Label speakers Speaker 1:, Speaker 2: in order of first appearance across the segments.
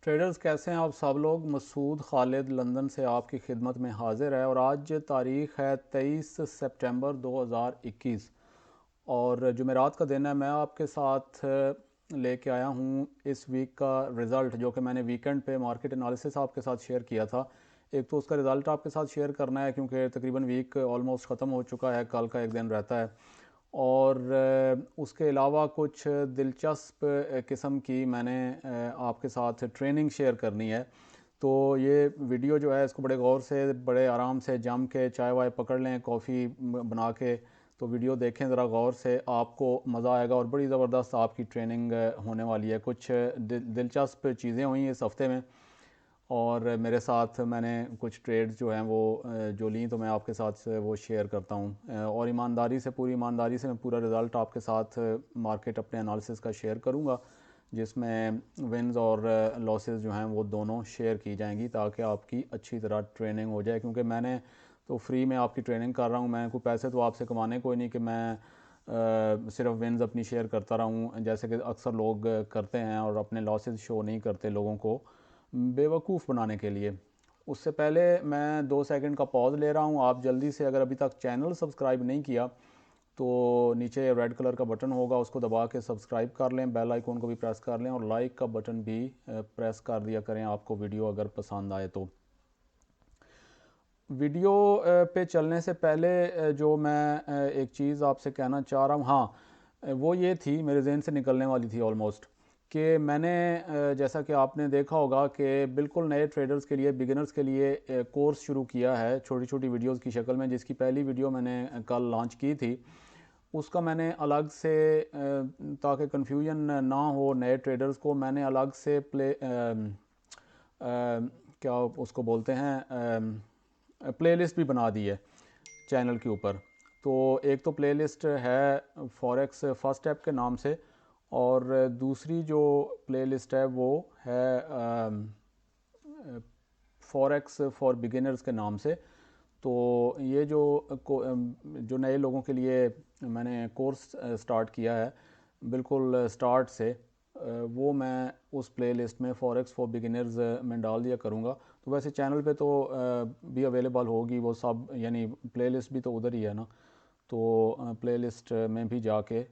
Speaker 1: Traders कैसे हैं आप सब लोग। मसूद खालिद लंदन से आपकी खिदमत में हाजिर है और आज तारीख़ है 23 सितंबर 2021 और जुमेरात का दिन है। मैं आपके साथ लेके आया हूँ इस वीक का रिज़ल्ट जो कि मैंने वीकेंड पे मार्केट एनालिसिस आपके साथ शेयर किया था। एक तो उसका रिज़ल्ट आपके साथ शेयर करना है क्योंकि तकरीबन वीक ऑलमोस्ट ख़त्म हो चुका है, कल का एक दिन रहता है। और उसके अलावा कुछ दिलचस्प किस्म की मैंने आपके साथ ट्रेनिंग शेयर करनी है। तो ये वीडियो जो है इसको बड़े गौर से, बड़े आराम से जम के चाय वाय पकड़ लें, कॉफ़ी बना के तो वीडियो देखें ज़रा गौर से, आपको मज़ा आएगा और बड़ी ज़बरदस्त आपकी ट्रेनिंग होने वाली है। कुछ दिलचस्प चीज़ें हुई इस हफ़्ते में और मेरे साथ मैंने कुछ ट्रेड्स जो हैं वो जो ली तो मैं आपके साथ वो शेयर करता हूँ और ईमानदारी से, पूरी ईमानदारी से मैं पूरा रिज़ल्ट आपके साथ मार्केट अपने एनालिसिस का शेयर करूँगा, जिसमें विन्स और लॉसेस जो हैं वो दोनों शेयर की जाएंगी ताकि आपकी अच्छी तरह ट्रेनिंग हो जाए। क्योंकि मैंने तो फ्री में आपकी ट्रेनिंग कर रहा हूँ, मैं कोई पैसे तो आपसे कमाने कोई नहीं कि मैं सिर्फ विन्स अपनी शेयर करता रहूँ जैसे कि अक्सर लोग करते हैं और अपने लॉसेस शो नहीं करते लोगों को बेवकूफ़ बनाने के लिए। उससे पहले मैं 2 सेकंड का पॉज ले रहा हूँ। आप जल्दी से, अगर अभी तक चैनल सब्सक्राइब नहीं किया तो नीचे रेड कलर का बटन होगा, उसको दबा के सब्सक्राइब कर लें, बेल आइकॉन को भी प्रेस कर लें और लाइक का बटन भी प्रेस कर दिया करें आपको वीडियो अगर पसंद आए तो। वीडियो पे चलने से पहले जो मैं एक चीज़ आपसे कहना चाह रहा हूँ, हाँ, वो ये थी, मेरे जहन से निकलने वाली थी ऑलमोस्ट, कि मैंने जैसा कि आपने देखा होगा कि बिल्कुल नए ट्रेडर्स के लिए, बिगिनर्स के लिए कोर्स शुरू किया है छोटी छोटी वीडियोस की शक्ल में, जिसकी पहली वीडियो मैंने कल लॉन्च की थी। उसका मैंने अलग से ताकि कन्फ्यूजन ना हो नए ट्रेडर्स को, मैंने अलग से क्या उसको बोलते हैं, प्लेलिस्ट भी बना दी है चैनल के ऊपर। तो एक तो प्लेलिस्ट है फॉरेक्स फर्स्ट स्टेप के नाम से और दूसरी जो प्लेलिस्ट है वो है फॉरेक्स फॉर बिगिनर्स के नाम से। तो ये जो नए लोगों के लिए मैंने कोर्स स्टार्ट किया है बिल्कुल स्टार्ट से, वो मैं उस प्लेलिस्ट में फॉरेक्स फॉर बिगिनर्स में डाल दिया करूँगा। तो वैसे चैनल पे तो भी अवेलेबल होगी वो सब, यानी प्लेलिस्ट भी तो उधर ही है ना। तो प्लेलिस्ट में भी जाके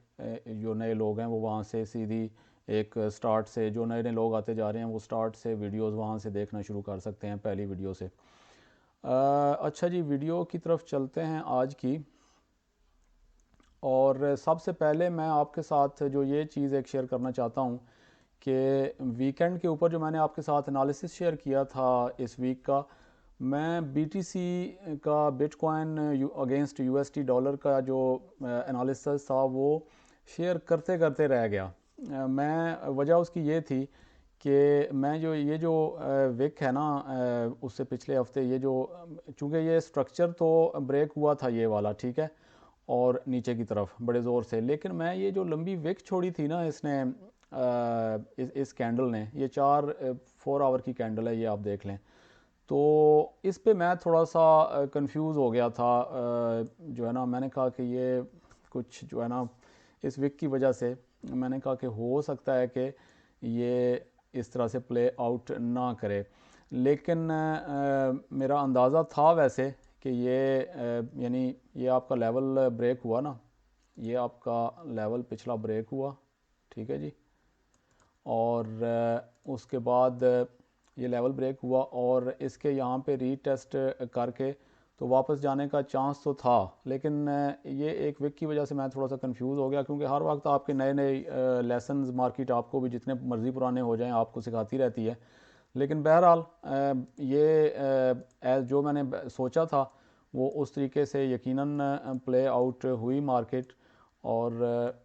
Speaker 1: जो नए लोग हैं वो वहाँ से सीधी एक स्टार्ट से, जो नए नए लोग आते जा रहे हैं वो स्टार्ट से वीडियोस वहाँ से देखना शुरू कर सकते हैं, पहली वीडियो से। अच्छा जी, वीडियो की तरफ चलते हैं आज की। और सबसे पहले मैं आपके साथ जो ये चीज़ एक शेयर करना चाहता हूँ कि वीकेंड के ऊपर जो मैंने आपके साथ एनालिसिस शेयर किया था इस वीक का, मैं बीटीसी का बिटकॉइन अगेंस्ट यूएसडी डॉलर का जो एनालिसिस था वो शेयर करते करते रह गया। मैं वजह उसकी ये थी कि मैं जो ये जो विक है ना, उससे पिछले हफ्ते ये जो, चूँकि ये स्ट्रक्चर तो ब्रेक हुआ था ये वाला, ठीक है, और नीचे की तरफ बड़े ज़ोर से, लेकिन मैं ये जो लंबी विक छोड़ी थी ना इसने, इस कैंडल ने, ये 4 आवर की कैंडल है, ये आप देख लें। तो इस पे मैं थोड़ा सा कंफ्यूज हो गया था। जो है ना, मैंने कहा कि ये कुछ जो है ना इस विक की वजह से मैंने कहा कि हो सकता है कि ये इस तरह से प्ले आउट ना करे। लेकिन मेरा अंदाज़ा था वैसे कि ये यानी ये आपका लेवल ब्रेक हुआ ना, ये आपका लेवल पिछला ब्रेक हुआ, ठीक है जी। और उसके बाद ये लेवल ब्रेक हुआ और इसके यहाँ पे रीटेस्ट करके तो वापस जाने का चांस तो था। लेकिन ये एक वीक की वजह से मैं थोड़ा सा कंफ्यूज हो गया, क्योंकि हर वक्त आपके नए नए लेसन्स मार्केट आपको भी जितने मर्ज़ी पुराने हो जाएं आपको सिखाती रहती है। लेकिन बहरहाल ये जो मैंने सोचा था वो उस तरीके से यकीनन प्ले आउट हुई मार्केट। और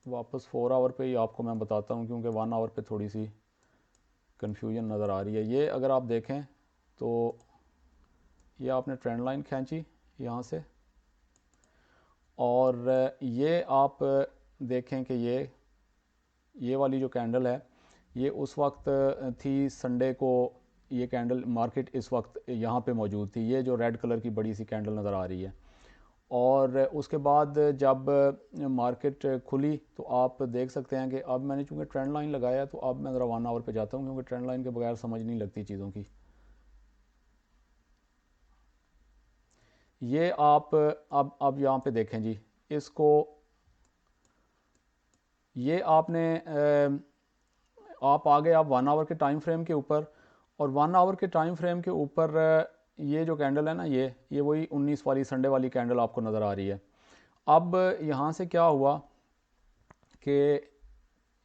Speaker 1: वापस 4 आवर पे ही आपको मैं बताता हूँ, क्योंकि 1 आवर पे थोड़ी सी कन्फ्यूजन नज़र आ रही है। ये अगर आप देखें तो ये आपने ट्रेंड लाइन खींची यहाँ से, और ये आप देखें कि ये वाली जो कैंडल है ये उस वक्त थी संडे को, ये कैंडल मार्केट इस वक्त यहाँ पे मौजूद थी, ये जो रेड कलर की बड़ी सी कैंडल नज़र आ रही है। और उसके बाद जब मार्केट खुली तो आप देख सकते हैं कि अब मैंने चूँकि ट्रेंड लाइन लगाया है, तो अब मैं ज़रा 1 आवर पे जाता हूँ, क्योंकि ट्रेंड लाइन के बगैर समझ नहीं लगती चीज़ों की। ये आप अब यहाँ पे देखें जी, इसको ये आपने आप आ गए आप 1 आवर के टाइम फ्रेम के ऊपर, और 1 आवर के टाइम फ्रेम के ऊपर ये जो कैंडल है ना, ये वही 19 वाली संडे वाली कैंडल आपको नज़र आ रही है। अब यहाँ से क्या हुआ कि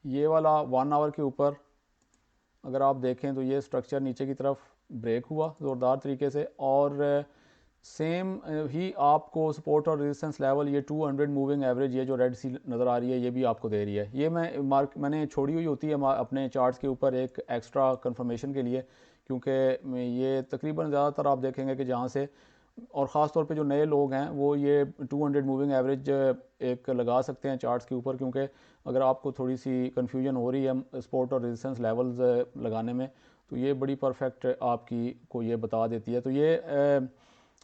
Speaker 1: ये वाला 1 आवर के ऊपर अगर आप देखें तो ये स्ट्रक्चर नीचे की तरफ ब्रेक हुआ ज़ोरदार तरीके से, और सेम ही आपको सपोर्ट और रेजिस्टेंस लेवल ये 200 मूविंग एवरेज, ये जो रेड सी नज़र आ रही है, ये भी आपको दे रही है। ये मैंने छोड़ी हुई होती है अपने चार्ट्स के ऊपर एक एक्स्ट्रा कंफर्मेशन के लिए, क्योंकि ये तकरीबन ज़्यादातर आप देखेंगे कि जहाँ से, और ख़ास तौर पे जो नए लोग हैं वो ये 200 मूविंग एवरेज एक लगा सकते हैं चार्ट्स के ऊपर, क्योंकि अगर आपको थोड़ी सी कन्फ्यूजन हो रही है सपोर्ट और रेजिस्टेंस लेवल्स लगाने में, तो ये बड़ी परफेक्ट आपकी को ये बता देती है। तो ये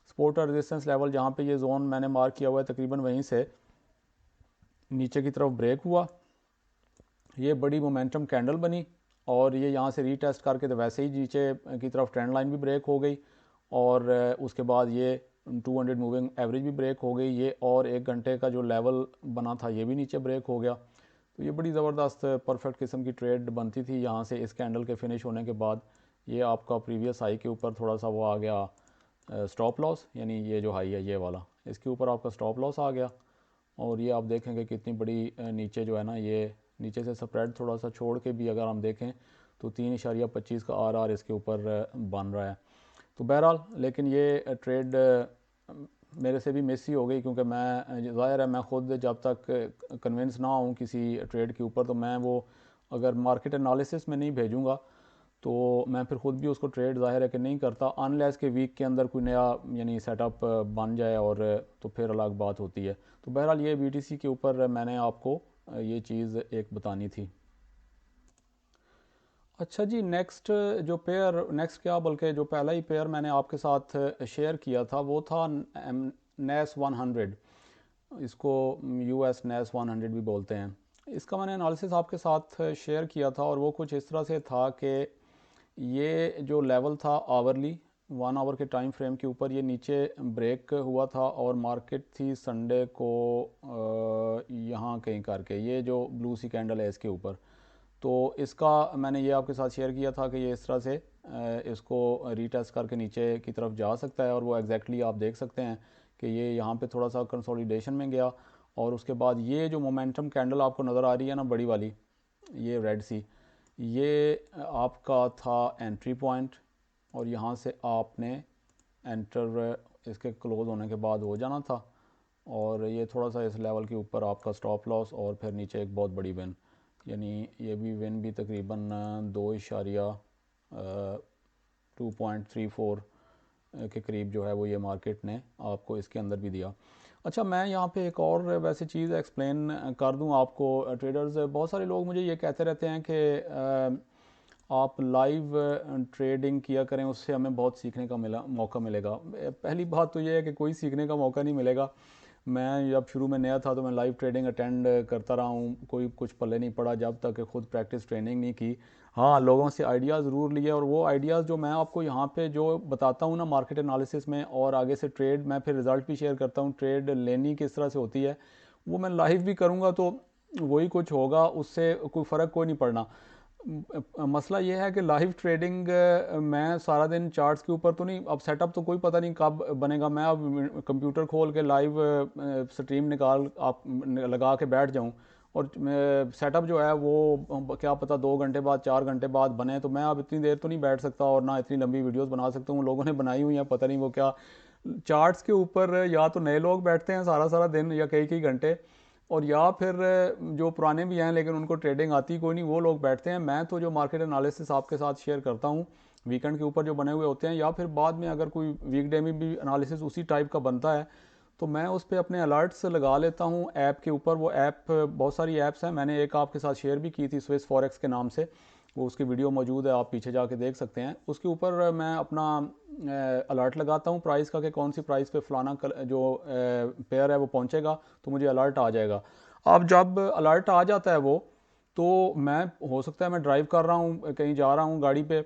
Speaker 1: सपोर्ट और रेजिस्टेंस लेवल जहाँ पे ये जोन मैंने मार्क किया हुआ है, तकरीबन वहीं से नीचे की तरफ ब्रेक हुआ, ये बड़ी मोमेंटम कैंडल बनी, और ये यहाँ से रीटेस्ट करके तो वैसे ही नीचे की तरफ ट्रेंड लाइन भी ब्रेक हो गई, और उसके बाद ये 200 मूविंग एवरेज भी ब्रेक हो गई, ये और 1 घंटे का जो लेवल बना था ये भी नीचे ब्रेक हो गया। तो ये बड़ी ज़बरदस्त परफेक्ट किस्म की ट्रेड बनती थी यहाँ से इस कैंडल के फिनिश होने के बाद। ये आपका प्रीवियस हाई के ऊपर थोड़ा सा वो आ गया स्टॉप लॉस, यानी ये जो हाई है ये वाला, इसके ऊपर आपका स्टॉप लॉस आ गया, और ये आप देखेंगे कितनी बड़ी नीचे जो है ना, ये नीचे से स्प्रेड थोड़ा सा छोड़ के भी अगर हम देखें तो 3.25 का आर इसके ऊपर बन रहा है। तो बहरहाल लेकिन ये ट्रेड मेरे से भी मिस ही हो गई, क्योंकि मैं ज़ाहिर है मैं ख़ुद जब तक कन्विंस ना हूँ किसी ट्रेड के ऊपर, तो मैं वो अगर मार्केट एनालिसिस में नहीं भेजूँगा तो मैं फिर ख़ुद भी उसको ट्रेड ज़ाहिर है कि नहीं करता, अनलेस के वीक के अंदर कोई नया यानी सेटअप बन जाए, और तो फिर अलग बात होती है। तो बहरहाल ये BTC के ऊपर मैंने आपको ये चीज़ एक बतानी थी। अच्छा जी, नेक्स्ट क्या, बल्कि जो पहला ही पेयर मैंने आपके साथ शेयर किया था वो था NAS 100, इसको US NAS 100 भी बोलते हैं। इसका मैंने एनालिसिस आपके साथ शेयर किया था, और वो कुछ इस तरह से था कि ये जो लेवल था आवरली 1 आवर के टाइम फ्रेम के ऊपर ये नीचे ब्रेक हुआ था, और मार्केट थी संडे को यहाँ कहीं करके, ये जो ब्लू सी कैंडल है इसके ऊपर। तो इसका मैंने ये आपके साथ शेयर किया था कि ये इस तरह से इसको रीटेस्ट करके नीचे की तरफ जा सकता है, और वो एग्जैक्टली आप देख सकते हैं कि ये यहाँ पे थोड़ा सा कंसोलिडेशन में गया, और उसके बाद ये जो मोमेंटम कैंडल आपको नज़र आ रही है ना बड़ी वाली, ये रेड सी, ये आपका था एंट्री पॉइंट, और यहाँ से आपने एंटर इसके क्लोज होने के बाद हो जाना था, और ये थोड़ा सा इस लेवल के ऊपर आपका स्टॉप लॉस, और फिर नीचे एक बहुत बड़ी विन, यानी ये भी विन भी तकरीबन 2.34 के करीब जो है वो ये मार्केट ने आपको इसके अंदर भी दिया। अच्छा, मैं यहाँ पे एक और वैसे चीज़ एक्सप्लेन कर दूँ आपको। ट्रेडर्स बहुत सारे लोग मुझे ये कहते रहते हैं कि आप लाइव ट्रेडिंग किया करें, उससे हमें बहुत सीखने का मौका मिलेगा। पहली बात तो ये है कि कोई सीखने का मौका नहीं मिलेगा। मैं जब शुरू में नया था तो मैं लाइव ट्रेडिंग अटेंड करता रहा हूँ, कोई कुछ पल्ले नहीं पड़ा जब तक खुद प्रैक्टिस ट्रेनिंग नहीं की। हाँ, लोगों से आइडिया ज़रूर लिए, और वो आइडियाज़ जो मैं आपको यहाँ पे जो बताता हूँ ना मार्केट एनालिसिस में, और आगे से ट्रेड मैं फिर रिज़ल्ट भी शेयर करता हूँ, ट्रेड लेनी किस तरह से होती है वो मैं लाइव भी करूँगा, तो वही कुछ होगा, उससे कोई फ़र्क कोई नहीं पड़ना। मसला ये है कि लाइव ट्रेडिंग मैं सारा दिन चार्ट्स के ऊपर तो नहीं, अब सेटअप तो कोई पता नहीं कब बनेगा, मैं अब कंप्यूटर खोल के लाइव स्ट्रीम निकाल आप लगा के बैठ जाऊं, और सेटअप जो है वो क्या पता 2 घंटे बाद 4 घंटे बाद बने, तो मैं अब इतनी देर तो नहीं बैठ सकता, और ना इतनी लंबी वीडियोस बना सकता हूँ। लोगों ने बनाई हुई हैं, पता नहीं वो क्या चार्ट्स के ऊपर, या तो नए लोग बैठते हैं सारा सारा दिन या कई कई घंटे, और या फिर जो पुराने भी हैं लेकिन उनको ट्रेडिंग आती कोई नहीं, वो लोग बैठते हैं। मैं तो जो मार्केट एनालिसिस आपके साथ शेयर करता हूँ वीकेंड के ऊपर जो बने हुए होते हैं, या फिर बाद में अगर कोई वीकडे में भी एनालिसिस उसी टाइप का बनता है तो मैं उस पर अपने अलर्ट्स लगा लेता हूँ ऐप के ऊपर। वो ऐप बहुत सारी ऐप्स हैं, मैंने एक आपके साथ शेयर भी की थी स्विस फॉरेक्स के नाम से, वो उसकी वीडियो मौजूद है, आप पीछे जाके देख सकते हैं। उसके ऊपर मैं अपना अलर्ट लगाता हूँ प्राइस का कि कौन सी प्राइस पे फलाना जो पेयर है वो पहुँचेगा, तो मुझे अलर्ट आ जाएगा। अब जब अलर्ट आ जाता है वो, तो मैं, हो सकता है मैं ड्राइव कर रहा हूँ, कहीं जा रहा हूँ गाड़ी पे,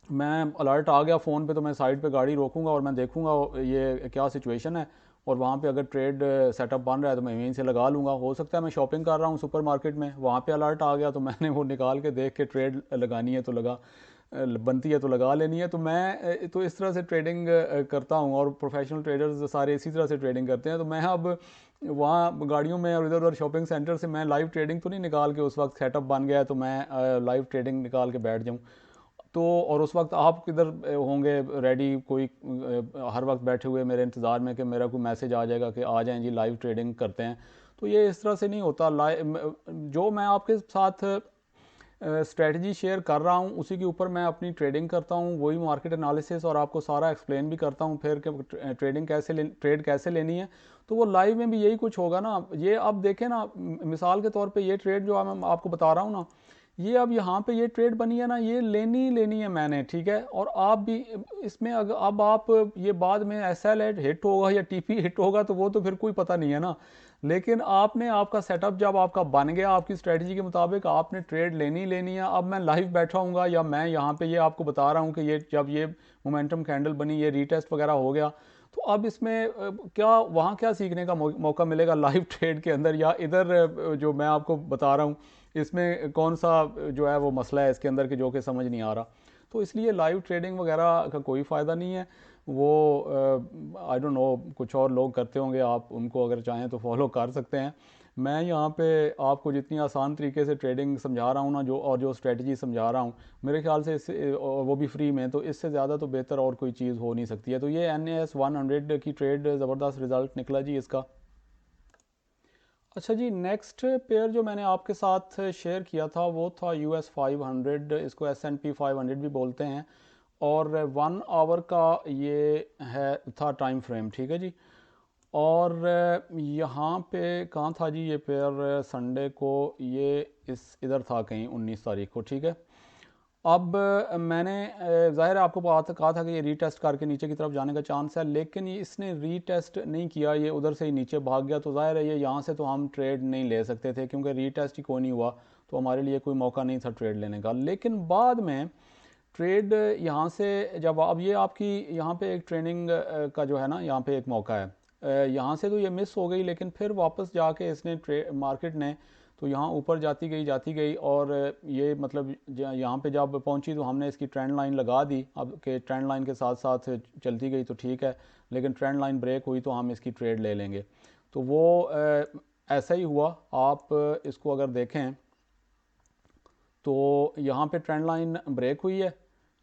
Speaker 1: मैं अलर्ट आ गया फ़ोन पे, तो मैं साइड पे गाड़ी रोकूंगा और मैं देखूंगा ये क्या सिचुएशन है, और वहाँ पे अगर ट्रेड सेटअप बन रहा है तो मैं यहीं से लगा लूँगा। हो सकता है मैं शॉपिंग कर रहा हूँ सुपर मार्केट में, वहाँ पे अलर्ट आ गया तो मैंने वो निकाल के देख के ट्रेड लगानी है तो बनती है तो लगा लेनी है। तो मैं तो इस तरह से ट्रेडिंग करता हूँ, और प्रोफेशनल ट्रेडर्स सारे इसी तरह से ट्रेडिंग करते हैं। तो मैं अब वहाँ गाड़ियों में और इधर उधर शॉपिंग सेंटर से मैं लाइव ट्रेडिंग तो नहीं निकाल के, उस वक्त सेटअप बन गया है तो मैं लाइव ट्रेडिंग निकाल के बैठ जाऊँ। तो और उस वक्त आप किधर होंगे रेडी, कोई हर वक्त बैठे हुए मेरे इंतज़ार में कि मेरा कोई मैसेज आ जाएगा कि आ जाएं जी लाइव ट्रेडिंग करते हैं। तो ये इस तरह से नहीं होता। जो मैं आपके साथ स्ट्रेटजी शेयर कर रहा हूँ उसी के ऊपर मैं अपनी ट्रेडिंग करता हूँ, वही मार्केट एनालिसिस, और आपको सारा एक्सप्लेन भी करता हूँ फिर कि ट्रेड कैसे लेनी है। तो वो लाइव में भी यही कुछ होगा ना। ये अब देखें ना, मिसाल के तौर पे ये ट्रेड जो मैं आपको बता रहा हूँ ना, ये अब यहाँ पे ये ट्रेड बनी है ना, ये लेनी है मैंने, ठीक है। और आप भी इसमें अगर अब आप ये बाद में SL हिट होगा या TP हिट होगा तो वो तो फिर कोई पता नहीं है ना। लेकिन आपने, आपका सेटअप जब आपका बन गया, आपकी स्ट्रेटजी के मुताबिक आपने ट्रेड लेनी है। अब मैं लाइव बैठा हूँगा या मैं यहाँ पे ये आपको बता रहा हूँ कि ये जब ये मोमेंटम कैंडल बनी, ये रीटेस्ट वगैरह हो गया, तो अब इसमें क्या वहाँ क्या सीखने का मौका मिलेगा लाइव ट्रेड के अंदर, या इधर जो मैं आपको बता रहा हूँ इसमें कौन सा जो है वो मसला है इसके अंदर कि जो कि समझ नहीं आ रहा। तो इसलिए लाइव ट्रेडिंग वगैरह का कोई फ़ायदा नहीं है। वो आई डोंट नो, कुछ और लोग करते होंगे, आप उनको अगर चाहें तो फॉलो कर सकते हैं। मैं यहाँ पे आपको जितनी आसान तरीके से ट्रेडिंग समझा रहा हूँ ना, जो स्ट्रेटजी समझा रहा हूँ, मेरे ख्याल से इससे, और वो भी फ्री में, तो इससे ज़्यादा तो बेहतर और कोई चीज़ हो नहीं सकती है। तो ये NAS 100 की ट्रेड ज़बरदस्त रिज़ल्ट निकला जी इसका। अच्छा जी, नेक्स्ट पेयर जो मैंने आपके साथ शेयर किया था वो था US 500, इसको S&P 500 भी बोलते हैं, और 1 आवर का ये है था टाइम फ्रेम, ठीक है जी। और यहाँ पे कहाँ था जी ये पेयर, संडे को ये इस इधर था कहीं 19 तारीख को, ठीक है। अब मैंने ज़ाहिर है आपको कहा था कि ये रीटेस्ट करके नीचे की तरफ जाने का चांस है, लेकिन ये इसने रीटेस्ट नहीं किया, ये उधर से ही नीचे भाग गया। तो ज़ाहिर है ये यहाँ से तो हम ट्रेड नहीं ले सकते थे क्योंकि रीटेस्ट ही कोई नहीं हुआ, तो हमारे लिए कोई मौका नहीं था ट्रेड लेने का। लेकिन बाद में ट्रेड यहाँ से जब, अब ये आपकी यहाँ पे एक ट्रेनिंग का जो है ना, यहाँ पे एक मौका है, यहाँ से तो ये मिस हो गई, लेकिन फिर वापस जाके इसने मार्केट ने तो यहाँ ऊपर जाती गई, और ये मतलब यहाँ पे जब पहुँची तो हमने इसकी ट्रेंड लाइन लगा दी। अब के ट्रेंड लाइन के साथ साथ चलती गई तो ठीक है, लेकिन ट्रेंड लाइन ब्रेक हुई तो हम इसकी ट्रेड ले लेंगे। तो वो ऐसा ही हुआ। आप इसको अगर देखें तो यहाँ पे ट्रेंड लाइन ब्रेक हुई है,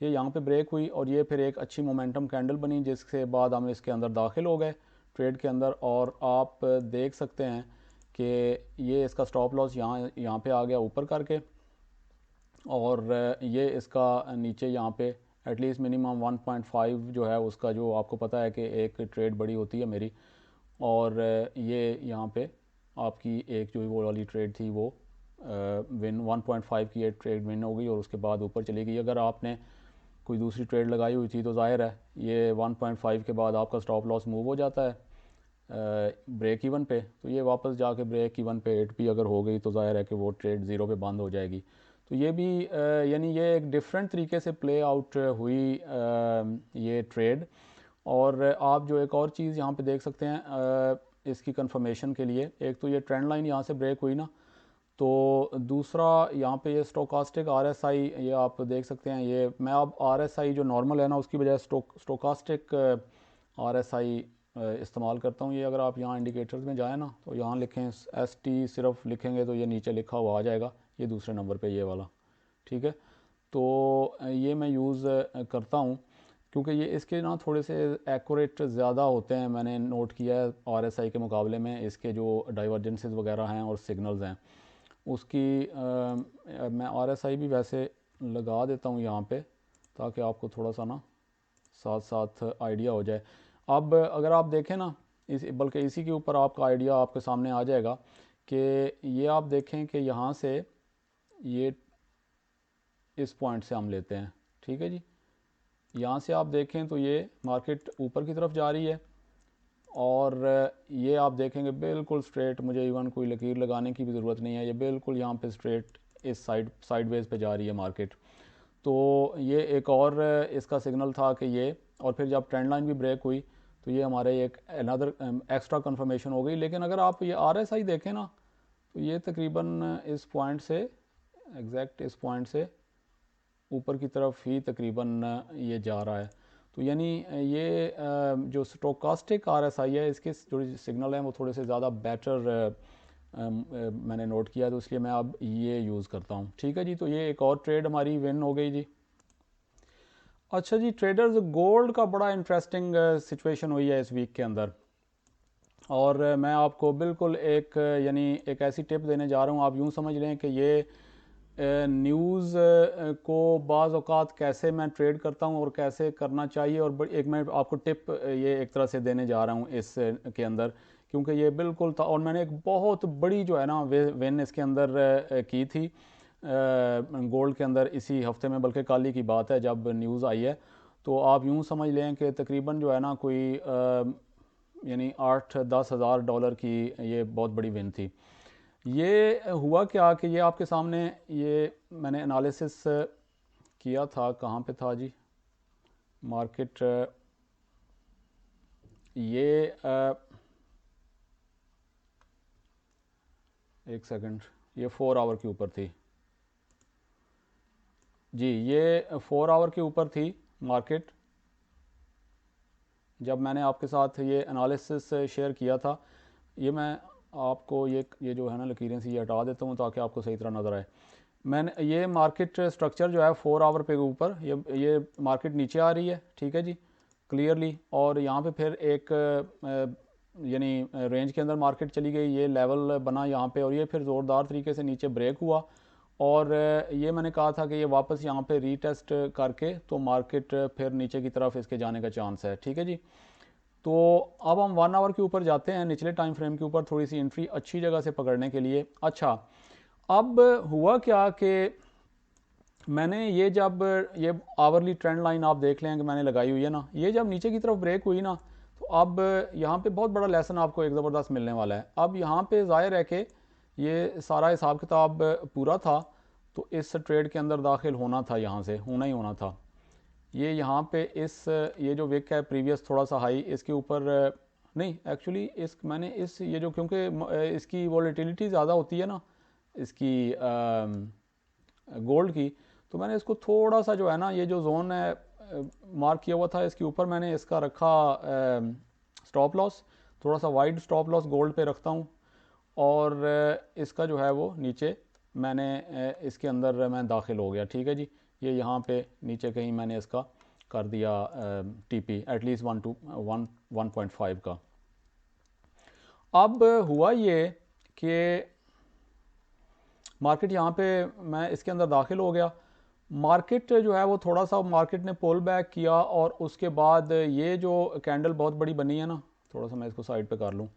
Speaker 1: ये यहाँ पे ब्रेक हुई, और ये फिर एक अच्छी मोमेंटम कैंडल बनी, जिसके बाद हम इसके अंदर दाखिल हो गए ट्रेड के अंदर। और आप देख सकते हैं कि ये इसका स्टॉप लॉस यहाँ पे आ गया ऊपर करके, और ये इसका नीचे यहाँ पे एटलीस्ट मिनिमम 1.5 जो है उसका, जो आपको पता है कि एक ट्रेड बड़ी होती है मेरी, और ये यहाँ पे आपकी एक जो वो वाली ट्रेड थी वो विन 1.5 की एक ट्रेड विन हो गई, और उसके बाद ऊपर चली गई। अगर आपने कोई दूसरी ट्रेड लगाई हुई थी तो जाहिर है ये 1.5 के बाद आपका स्टॉप लॉस मूव हो जाता है ब्रेक इवन पे, तो ये वापस जाके ब्रेक इवन पे 8 भी अगर हो गई तो जाहिर है कि वो ट्रेड ज़ीरो पे बंद हो जाएगी। तो ये भी यानी ये एक डिफरेंट तरीके से प्ले आउट हुई ये ट्रेड। और आप जो एक और चीज़ यहाँ पे देख सकते हैं इसकी कंफर्मेशन के लिए, एक तो ये ट्रेंड लाइन यहाँ से ब्रेक हुई ना, तो दूसरा यहाँ पे ये स्टोकास्टिक RSI, ये आप देख सकते हैं। ये मैं अब RSI जो नॉर्मल है ना उसकी बजाय स्टोकास्टिक RSI इस्तेमाल करता हूँ। ये अगर आप यहाँ इंडिकेटर्स में जाएँ ना तो यहाँ लिखें ST सिर्फ लिखेंगे तो ये नीचे लिखा हुआ आ जाएगा, ये दूसरे नंबर पे ये वाला, ठीक है। तो ये मैं यूज़ करता हूँ क्योंकि ये इसके ना थोड़े से एक्यूरेट ज़्यादा होते हैं, मैंने नोट किया है RSI के मुकाबले में। इसके जो डाइवर्जेंसेस वगैरह हैं और सिग्नल्स हैं उसकी मैं RSI भी वैसे लगा देता हूँ यहाँ पे, ताकि आपको थोड़ा सा ना साथ साथ आइडिया हो जाए। अब अगर आप देखें ना, बल्कि इसी के ऊपर आपका आइडिया आपके सामने आ जाएगा कि ये आप देखें कि यहाँ से ये इस पॉइंट से हम लेते हैं, ठीक है जी। यहाँ से आप देखें तो ये मार्केट ऊपर की तरफ जा रही है और ये आप देखेंगे बिल्कुल स्ट्रेट, मुझे इवन कोई लकीर लगाने की भी ज़रूरत नहीं है, ये बिल्कुल यहाँ पे स्ट्रेट इस साइडवेज पे जा रही है मार्केट। तो ये एक और इसका सिग्नल था कि ये, और फिर जब ट्रेंड लाइन भी ब्रेक हुई तो ये हमारे एक अनदर एक्स्ट्रा कंफर्मेशन हो गई। लेकिन अगर आप ये RSI देखें ना तो ये तकरीबन इस पॉइंट से, एग्जैक्ट इस पॉइंट से ऊपर की तरफ ही तकरीबन ये जा रहा है। तो यानी ये जो स्टोकास्टिक RSI है, इसके जो सिग्नल हैं वो थोड़े से ज़्यादा बेटर मैंने नोट किया, तो इसलिए मैं अब ये यूज़ करता हूँ। ठीक है जी, तो ये एक और ट्रेड हमारी विन हो गई जी। अच्छा जी, ट्रेडर्स गोल्ड का बड़ा इंटरेस्टिंग सिचुएशन हुई है इस वीक के अंदर, और मैं आपको बिल्कुल एक यानी एक ऐसी टिप देने जा रहा हूँ। आप यूँ समझ लें कि ये न्यूज़ को बाज़ औक़ात कैसे मैं ट्रेड करता हूँ और कैसे करना चाहिए, और एक मैं आपको टिप ये एक तरह से देने जा रहा हूँ इस के अंदर, क्योंकि ये बिल्कुल था और मैंने एक बहुत बड़ी जो है ना विन इसके अंदर की थी गोल्ड के अंदर इसी हफ्ते में, बल्कि कल ही की बात है जब न्यूज़ आई है। तो आप यूँ समझ लें कि तकरीबन जो है ना कोई यानी 8-10 हज़ार डॉलर की ये बहुत बड़ी विन थी। ये हुआ क्या कि ये आपके सामने, ये मैंने एनालिसिस किया था, कहाँ पे था जी मार्केट, ये एक सेकंड, ये 4 आवर के ऊपर थी जी, ये 4 आवर के ऊपर थी मार्केट जब मैंने आपके साथ ये एनालिसिस शेयर किया था। ये मैं आपको ये जो है ना लकीरें सी ये हटा देता हूँ ताकि आपको सही तरह नज़र आए। मैंने ये मार्केट स्ट्रक्चर जो है 4 आवर पे ऊपर, ये मार्केट नीचे आ रही है, ठीक है जी, क्लियरली, और यहाँ पे फिर एक यानी रेंज के अंदर मार्केट चली गई, ये लेवल बना यहाँ पे, और ये फिर ज़ोरदार तरीके से नीचे ब्रेक हुआ, और ये मैंने कहा था कि ये वापस यहाँ पे रीटेस्ट करके तो मार्केट फिर नीचे की तरफ इसके जाने का चांस है। ठीक है जी, तो अब हम 1 आवर के ऊपर जाते हैं, निचले टाइम फ्रेम के ऊपर थोड़ी सी एंट्री अच्छी जगह से पकड़ने के लिए। अच्छा, अब हुआ क्या कि मैंने ये जब ये आवरली ट्रेंड लाइन आप देख लें कि मैंने लगाई हुई है ना, ये जब नीचे की तरफ ब्रेक हुई ना, तो अब यहाँ पे बहुत बड़ा लेसन आपको एक ज़बरदस्त मिलने वाला है। अब यहाँ पे ज़ाहिर है कि ये सारा हिसाब किताब पूरा था, तो इस ट्रेड के अंदर दाखिल होना था, यहाँ से होना ही होना था। ये यहाँ पे इस ये जो विक है प्रीवियस थोड़ा सा हाई, इसके ऊपर नहीं, एक्चुअली इस मैंने इस ये जो, क्योंकि इसकी वॉलेटिलिटी ज़्यादा होती है ना इसकी गोल्ड की, तो मैंने इसको थोड़ा सा जो है ना, ये जो जोन है मार्क किया हुआ था, इसके ऊपर मैंने इसका रखा स्टॉप लॉस, थोड़ा सा वाइड स्टॉप लॉस गोल्ड पे रखता हूँ, और इसका जो है वो नीचे मैंने इसके अंदर मैं दाखिल हो गया। ठीक है जी, ये यहाँ पे नीचे कहीं मैंने इसका कर दिया TP एटलीस्ट 1.5 का। अब हुआ ये कि मार्केट यहाँ पे मैं इसके अंदर दाखिल हो गया, मार्केट जो है वो थोड़ा सा मार्केट ने पुल बैक किया, और उसके बाद ये जो कैंडल बहुत बड़ी बनी है ना, थोड़ा सा मैं इसको साइड पे कर लूँ,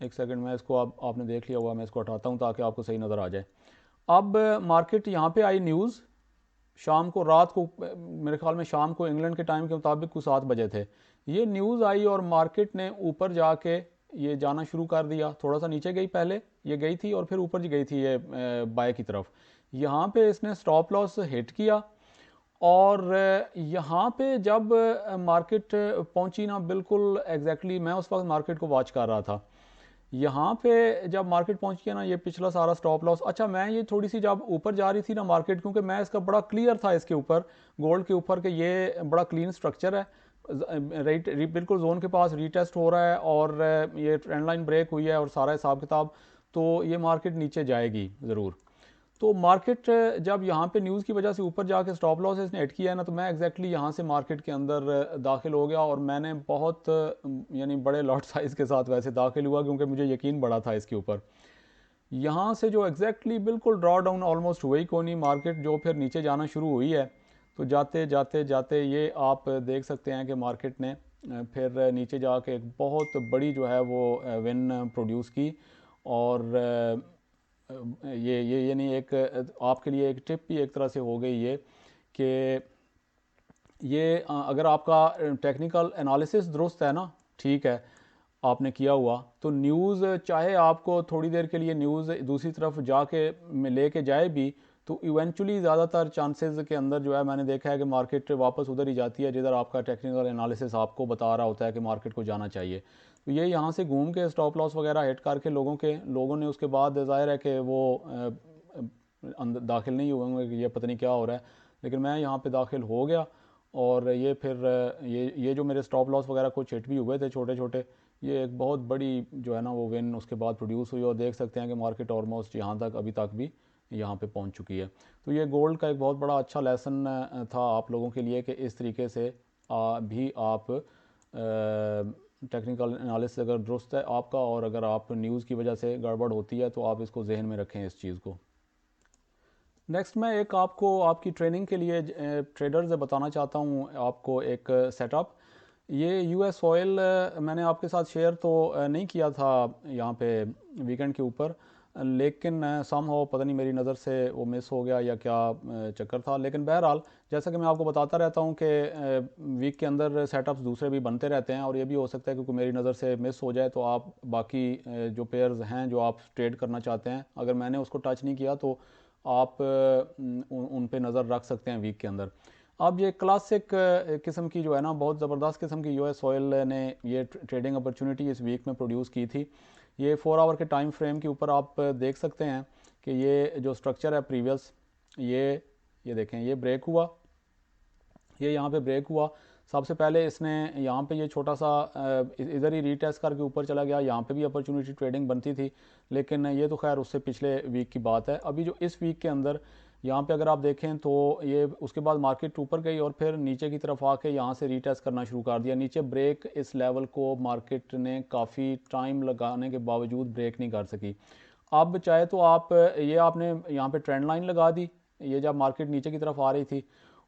Speaker 1: एक सेकंड, मैं इसको आपने देख लिया हुआ, मैं इसको हटाता हूँ ताकि आपको सही नज़र आ जाए। अब मार्केट यहाँ पे आई, न्यूज़ शाम को, रात को मेरे ख्याल में शाम को इंग्लैंड के टाइम के मुताबिक कुछ 7 बजे थे, ये न्यूज़ आई और मार्केट ने ऊपर जाके ये जाना शुरू कर दिया। थोड़ा सा नीचे गई पहले, ये गई थी और फिर ऊपर जी गई थी ये बाय की तरफ। यहाँ पे इसने स्टॉप लॉस हिट किया, और यहाँ पे जब मार्केट पहुँची ना, बिल्कुल एग्जैक्टली मैं उस वक्त मार्केट को वॉच कर रहा था, यहाँ पे जब मार्केट पहुँच गया ना, ये पिछला सारा स्टॉप लॉस, अच्छा मैं ये थोड़ी सी जब ऊपर जा रही थी ना मार्केट, क्योंकि मैं इसका बड़ा क्लियर था इसके ऊपर गोल्ड के ऊपर कि ये बड़ा क्लीन स्ट्रक्चर है, बिल्कुल जोन के पास रीटेस्ट हो रहा है, और ये ट्रेंड लाइन ब्रेक हुई है और सारा हिसाब किताब, तो ये मार्केट नीचे जाएगी ज़रूर। तो मार्केट जब यहाँ पे न्यूज़ की वजह से ऊपर जाके स्टॉप लॉस इसने हिट किया है ना, तो मैं एग्जैक्टली यहाँ से मार्केट के अंदर दाखिल हो गया, और मैंने बहुत यानी बड़े लॉट साइज़ के साथ वैसे दाखिल हुआ, क्योंकि मुझे यकीन बड़ा था इसके ऊपर। यहाँ से जो एग्जैक्टली बिल्कुल ड्रॉ डाउन ऑलमोस्ट हुई को नहीं मार्केट, जो फिर नीचे जाना शुरू हुई है, तो जाते जाते जाते ये आप देख सकते हैं कि मार्केट ने फिर नीचे जाके एक बहुत बड़ी जो है वो विन प्रोड्यूस की, और ये यानी एक आपके लिए एक टिप भी एक तरह से हो गई ये कि ये अगर आपका टेक्निकल एनालिसिस दुरुस्त है ना, ठीक है, आपने किया हुआ, तो न्यूज़ चाहे आपको थोड़ी देर के लिए न्यूज़ दूसरी तरफ जाके लेके जाए भी, तो इवेंचुअली ज़्यादातर चांसेस के अंदर जो है मैंने देखा है कि मार्केट वापस उधर ही जाती है जिधर आपका टेक्निकल एनालिसिस आपको बता रहा होता है कि मार्केट को जाना चाहिए। तो ये यहाँ से घूम के स्टॉप लॉस वगैरह हिट करके लोगों ने उसके बाद ज़ाहिर है कि वो अंदर दाखिल नहीं हुए होंगे कि ये पता नहीं क्या हो रहा है, लेकिन मैं यहाँ पे दाखिल हो गया। और ये फिर ये जो मेरे स्टॉप लॉस वगैरह कुछ हिट भी हुए थे छोटे छोटे, ये एक बहुत बड़ी जो है ना वो विन उसके बाद प्रोड्यूस हुई, और देख सकते हैं कि मार्केट ऑलमोस्ट यहाँ तक अभी तक भी यहाँ पे पहुँच चुकी है। तो ये गोल्ड का एक बहुत बड़ा अच्छा लेसन था आप लोगों के लिए कि इस तरीके से भी आप टेक्निकल एनालिसिस अगर दुरुस्त है आपका, और अगर आप न्यूज़ की वजह से गड़बड़ होती है तो आप इसको जहन में रखें इस चीज़ को। नेक्स्ट मैं एक आपको आपकी ट्रेनिंग के लिए ट्रेडर्स बताना चाहता हूँ आपको एक सेटअप। ये यूएस ऑयल मैंने आपके साथ शेयर तो नहीं किया था यहाँ पे वीकेंड के ऊपर, लेकिन समहाउ पता नहीं मेरी नज़र से वो मिस हो गया या क्या चक्कर था। लेकिन बहरहाल जैसा कि मैं आपको बताता रहता हूँ कि वीक के अंदर सेटअप्स दूसरे भी बनते रहते हैं, और ये भी हो सकता है क्योंकि मेरी नज़र से मिस हो जाए तो आप बाकी जो पेयर्स हैं जो आप ट्रेड करना चाहते हैं, अगर मैंने उसको टच नहीं किया तो आप उन पे नज़र रख सकते हैं वीक के अंदर। अब ये क्लासिक किस्म की जो है ना बहुत ज़बरदस्त किस्म की यूएस ऑयल ने ये ट्रेडिंग अपॉर्चुनिटी इस वीक में प्रोड्यूस की थी। ये 4 आवर के टाइम फ्रेम के ऊपर आप देख सकते हैं कि ये जो स्ट्रक्चर है प्रीवियस, ये देखें, ये ब्रेक हुआ, ये यहाँ पे ब्रेक हुआ। सबसे पहले इसने यहाँ पे ये छोटा सा इधर ही रीटेस्ट करके ऊपर चला गया, यहाँ पे भी अपॉर्चुनिटी ट्रेडिंग बनती थी, लेकिन ये तो खैर उससे पिछले वीक की बात है। अभी जो इस वीक के अंदर यहाँ पे अगर आप देखें तो ये उसके बाद मार्केट ऊपर गई और फिर नीचे की तरफ आके यहाँ से रीटेस्ट करना शुरू कर दिया। नीचे ब्रेक इस लेवल को मार्केट ने काफ़ी टाइम लगाने के बावजूद ब्रेक नहीं कर सकी। अब चाहे तो आप ये आपने यहाँ पे ट्रेंड लाइन लगा दी, ये जब मार्केट नीचे की तरफ आ रही थी,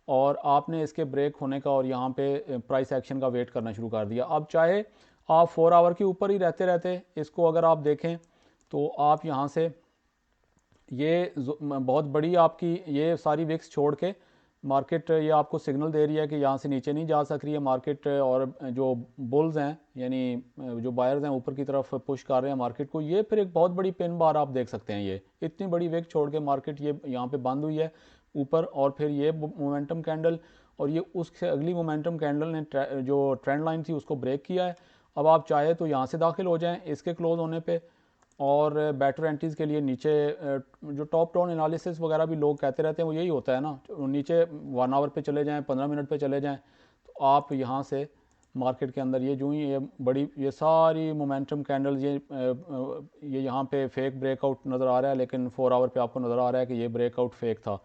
Speaker 1: और आपने इसके ब्रेक होने का और यहाँ पे प्राइस एक्शन का वेट करना शुरू कर दिया। अब चाहे आप 4 आवर के ऊपर ही रहते रहते इसको अगर आप देखें तो आप यहाँ से ये बहुत बड़ी आपकी ये सारी विक्स छोड़ के मार्केट ये आपको सिग्नल दे रही है कि यहाँ से नीचे नहीं जा सक रही है मार्केट, और जो बुल्स हैं यानी जो बायर्स हैं ऊपर की तरफ पुश कर रहे हैं मार्केट को। ये फिर एक बहुत बड़ी पिन बार आप देख सकते हैं, ये इतनी बड़ी विक छोड़ के मार्केट ये यहाँ पे बंद हुई है ऊपर, और फिर ये मोमेंटम कैंडल और ये उससे अगली मोमेंटम कैंडल ने जो ट्रेंड लाइन थी उसको ब्रेक किया है। अब आप चाहे तो यहाँ से दाखिल हो जाएं इसके क्लोज होने पे, और बेटर एंट्रीज के लिए नीचे जो टॉप डाउन एनालिसिस वगैरह भी लोग कहते रहते हैं वो यही होता है ना, नीचे 1 आवर पे चले जाएं, 15 मिनट पे चले जाएं, तो आप यहाँ से मार्केट के अंदर ये जो ही ये बड़ी ये सारी मोमेंटम कैंडल्स ये यहाँ पे फेक ब्रेकआउट नज़र आ रहा है, लेकिन 4 आवर पे आपको नज़र आ रहा है कि ये ब्रेकआउट फेक था।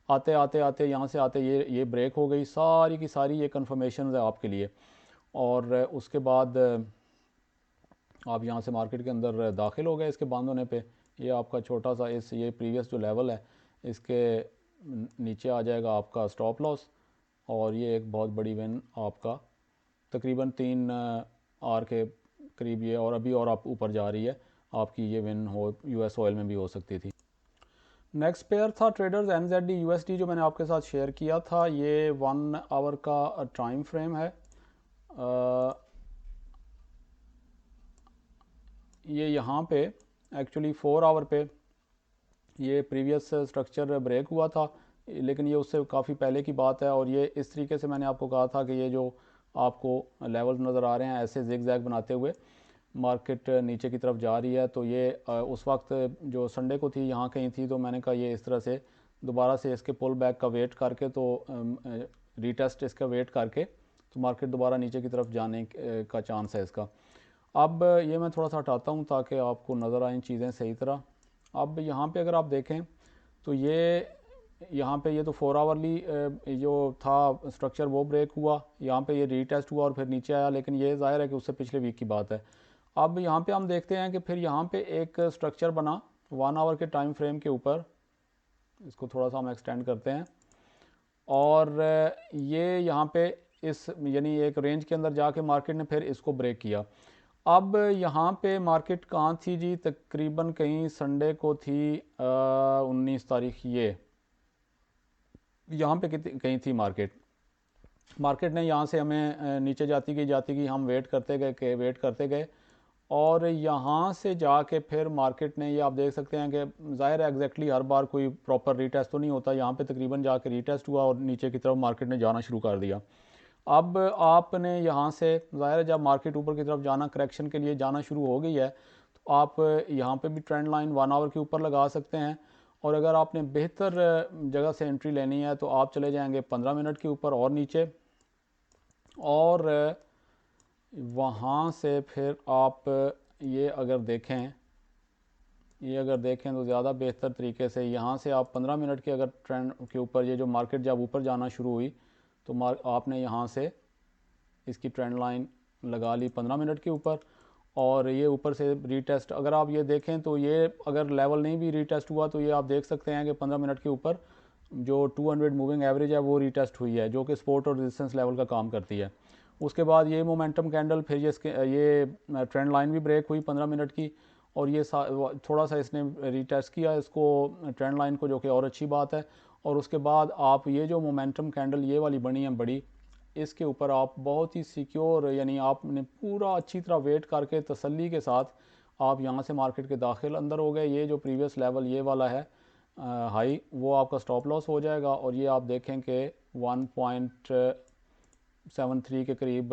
Speaker 1: आते आते आते यहाँ से आते ये ब्रेक हो गई सारी की सारी, ये कन्फर्मेशन है आपके लिए। और उसके बाद आप यहाँ से मार्केट के अंदर दाखिल हो गए इसके बंद होने पे, ये आपका छोटा सा ये प्रीवियस जो लेवल है इसके नीचे आ जाएगा आपका स्टॉप लॉस, और ये एक बहुत बड़ी विन आपका तकरीबन 3 आवर के करीब ये, और अभी और आप ऊपर जा रही है आपकी ये विन हो यूएस ऑयल में भी हो सकती थी। नेक्स्ट पेयर था ट्रेडर्स एनजेडी यूएसडी जो मैंने आपके साथ शेयर किया था। ये 1 आवर का टाइम फ्रेम है। ये यहाँ पे एक्चुअली 4 आवर पे ये प्रीवियस स्ट्रक्चर ब्रेक हुआ था, लेकिन ये उससे काफ़ी पहले की बात है, और ये इस तरीके से मैंने आपको कहा था कि ये जो आपको लेवल्स नज़र आ रहे हैं ऐसे जिग जैग बनाते हुए मार्केट नीचे की तरफ जा रही है। तो ये उस वक्त जो संडे को थी यहाँ कहीं थी, तो मैंने कहा ये इस तरह से दोबारा से इसके पुल बैक का वेट करके तो रीटेस्ट इसका वेट करके तो मार्केट दोबारा नीचे की तरफ जाने का चांस है इसका। अब ये मैं थोड़ा सा हटाता हूँ ताकि आपको नज़र आएँ चीज़ें सही तरह। अब यहाँ पे अगर आप देखें तो ये यहाँ पे ये तो 4 आवरली जो था स्ट्रक्चर वो ब्रेक हुआ, यहाँ पे ये रीटेस्ट हुआ और फिर नीचे आया, लेकिन ये ज़ाहिर है कि उससे पिछले वीक की बात है। अब यहाँ पे हम देखते हैं कि फिर यहाँ पे एक स्ट्रक्चर बना 1 आवर के टाइम फ्रेम के ऊपर, इसको थोड़ा सा हम एक्सटेंड करते हैं, और ये यहाँ पे इस यानी एक रेंज के अंदर जाके मार्केट ने फिर इसको ब्रेक किया। अब यहाँ पे मार्केट कहाँ थी जी, तकरीबन कहीं संडे को थी 19 तारीख, ये यहाँ पे कहीं थी मार्केट। मार्केट ने यहाँ से हमें नीचे जाती गई, हम वेट करते गए और यहाँ से जाके फिर मार्केट ने, ये आप देख सकते हैं कि ज़ाहिर है एग्जैक्टली हर बार कोई प्रॉपर रीटेस्ट तो नहीं होता, यहाँ पे तकरीबन जाके रीटेस्ट हुआ और नीचे की तरफ मार्केट ने जाना शुरू कर दिया। अब आपने यहाँ से ज़ाहिर है जब मार्केट ऊपर की तरफ जाना, करेक्शन के लिए जाना शुरू हो गई है, तो आप यहाँ पे भी ट्रेंड लाइन 1 आवर के ऊपर लगा सकते हैं। और अगर आपने बेहतर जगह से एंट्री लेनी है तो आप चले जाएंगे 15 मिनट के ऊपर और नीचे, और वहाँ से फिर आप ये अगर देखें तो ज़्यादा बेहतर तरीके से यहाँ से आप 15 मिनट के अगर ट्रेंड के ऊपर, ये जो मार्केट जब ऊपर जाना शुरू हुई तो आपने यहाँ से इसकी ट्रेंड लाइन लगा ली 15 मिनट के ऊपर, और ये ऊपर से रीटेस्ट, अगर आप ये देखें तो ये अगर लेवल नहीं भी रीटेस्ट हुआ तो ये आप देख सकते हैं कि 15 मिनट के ऊपर जो 200 मूविंग एवरेज है वो रीटेस्ट हुई है, जो कि सपोर्ट और रेजिस्टेंस लेवल का काम करती है। उसके बाद ये मोमेंटम कैंडल, फिर ये ट्रेंड लाइन भी ब्रेक हुई 15 मिनट की, और ये थोड़ा सा इसने रीटेस्ट किया इसको, ट्रेंड लाइन को, जो कि और अच्छी बात है। और उसके बाद आप ये जो मोमेंटम कैंडल ये वाली बनी है बड़ी, इसके ऊपर आप बहुत ही सिक्योर, यानी आपने पूरा अच्छी तरह वेट करके तसल्ली के साथ आप यहाँ से मार्केट के दाखिल अंदर हो गए। ये जो प्रीवियस लेवल ये वाला है हाई, वो आपका स्टॉप लॉस हो जाएगा, और ये आप देखें कि 1.73 के करीब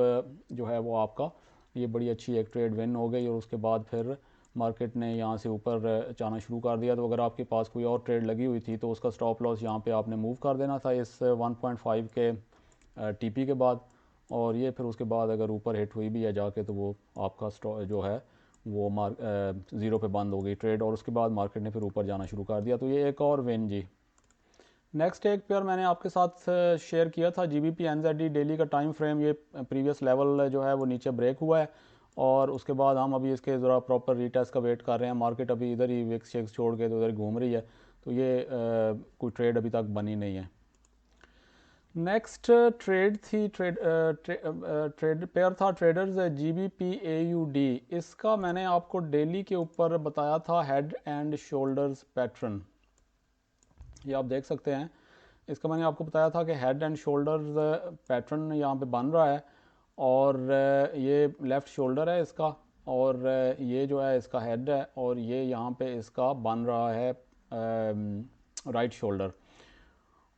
Speaker 1: जो है वो आपका ये बड़ी अच्छी एक ट्रेड विन हो गई। और उसके बाद फिर मार्केट ने यहाँ से ऊपर जाना शुरू कर दिया, तो अगर आपके पास कोई और ट्रेड लगी हुई थी तो उसका स्टॉप लॉस यहाँ पे आपने मूव कर देना था इस 1.5 के टीपी के बाद, और ये फिर उसके बाद अगर ऊपर हिट हुई भी है जाके तो वो आपका जो है वो ज़ीरो पे बंद हो गई ट्रेड, और उसके बाद मार्केट ने फिर ऊपर जाना शुरू कर दिया। तो ये एक और विन जी। नेक्स्ट एक पेयर मैंने आपके साथ शेयर किया था GBP NZD डेली का टाइम फ्रेम, ये प्रीवियस लेवल जो है वो नीचे ब्रेक हुआ है, और उसके बाद हम अभी इसके ज़रा प्रॉपर रीटेस्ट का वेट कर रहे हैं। मार्केट अभी इधर ही विक्स शेक्स छोड़ के तो उधर घूम रही है, तो ये कोई ट्रेड अभी तक बनी नहीं है। नेक्स्ट ट्रेड थी ट्रेड पेयर था ट्रेडर्स GBP AUD। इसका मैंने आपको डेली के ऊपर बताया था हेड एंड शोल्डर्स पैटर्न, ये आप देख सकते हैं। इसका मैंने आपको बताया था कि हेड एंड शोल्डर्स पैटर्न यहाँ पे बन रहा है, और ये लेफ़्ट शोल्डर है इसका, और ये जो है इसका हेड है, और ये यहाँ पे इसका बन रहा है राइट शोल्डर।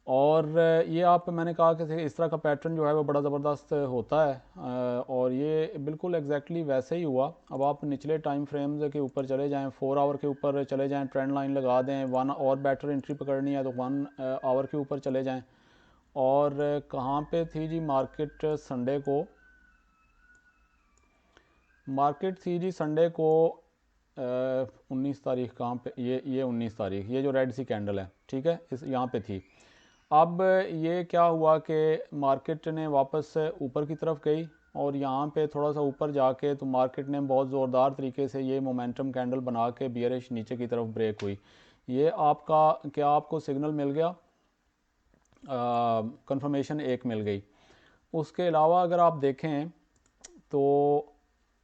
Speaker 1: और ये मैंने कहा कि इस तरह का पैटर्न जो है वो बड़ा ज़बरदस्त होता है, और ये बिल्कुल एग्जैक्टली वैसे ही हुआ। अब आप निचले टाइम फ्रेम्स के ऊपर चले जाएं, 4 आवर के ऊपर चले जाएं, ट्रेंड लाइन लगा दें, 1 और बेटर एंट्री पकड़नी है तो 1 आवर के ऊपर चले जाएं। और कहाँ पे थी जी मार्केट संडे को? मार्केट थी जी संडे को 19 तारीख। कहाँ पे? ये 19 तारीख, ये जो रेड सी कैंडल है, ठीक है, इस यहाँ पे थी। अब ये क्या हुआ कि मार्केट ने वापस ऊपर की तरफ गई, और यहाँ पे थोड़ा सा ऊपर जाके तो मार्केट ने बहुत ज़ोरदार तरीके से ये मोमेंटम कैंडल बना के बियरिश नीचे की तरफ ब्रेक हुई। ये आपको सिग्नल मिल गया, कंफर्मेशन एक मिल गई। उसके अलावा अगर आप देखें तो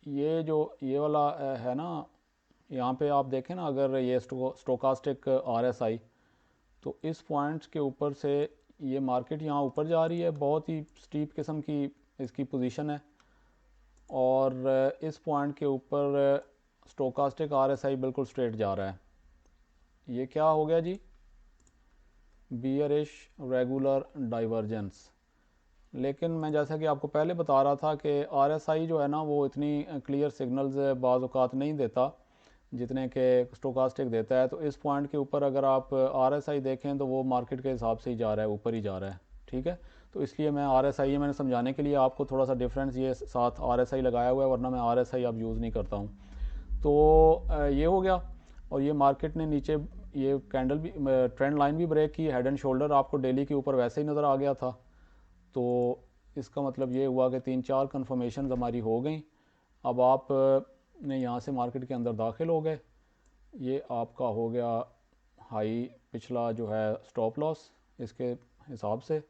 Speaker 1: ये वाला है ना, यहाँ पे आप देखें ना, अगर ये स्टोकास्टिक RSI, तो इस पॉइंट्स के ऊपर से ये मार्केट यहाँ ऊपर जा रही है, बहुत ही स्टीप किस्म की इसकी पोजीशन है, और इस पॉइंट के ऊपर स्टोकास्टिक RSI बिल्कुल स्ट्रेट जा रहा है। ये क्या हो गया जी? Bearish regular divergence. लेकिन मैं जैसा कि आपको पहले बता रहा था कि RSI जो है ना वो इतनी क्लियर सिग्नल्स बाज़ औक़ात नहीं देता जितने के स्टोकास्टिक देता है। तो इस पॉइंट के ऊपर अगर आप RSI देखें तो वो मार्केट के हिसाब से ही जा रहा है, ऊपर ही जा रहा है, ठीक है। तो इसलिए मैं RSI मैंने समझाने के लिए आपको थोड़ा सा डिफरेंस ये साथ RSI लगाया हुआ है, वरना मैं RSI अब यूज़ नहीं करता हूँ। तो ये हो गया, और ये मार्केट ने नीचे ये कैंडल भी, ट्रेंड लाइन भी ब्रेक की, हेड एंड शोल्डर आपको डेली के ऊपर वैसे ही नज़र आ गया था। तो इसका मतलब ये हुआ कि 3-4 कन्फर्मेशन हमारी हो गई। अब आप ने यहाँ से मार्केट के अंदर दाखिल हो गए, ये आपका हो गया हाई पिछला जो है स्टॉप लॉस इसके हिसाब से,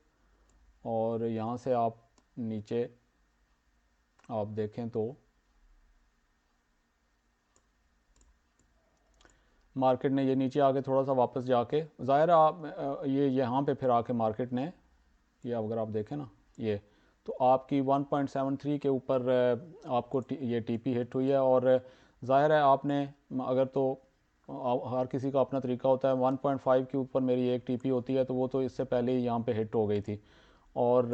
Speaker 1: और यहाँ से आप नीचे आप देखें तो मार्केट ने ये नीचे आके थोड़ा सा वापस जाके, ज़ाहिर आप ये यहाँ पे फिर आके मार्केट ने ये अगर आप देखें ना, ये तो आपकी 1.73 के ऊपर आपको ये टीपी हिट हुई है। और ज़ाहिर है आपने अगर तो हर किसी का अपना तरीका होता है, 1.5 के ऊपर मेरी एक टीपी होती है तो वो तो इससे पहले ही यहाँ पे हिट हो गई थी। और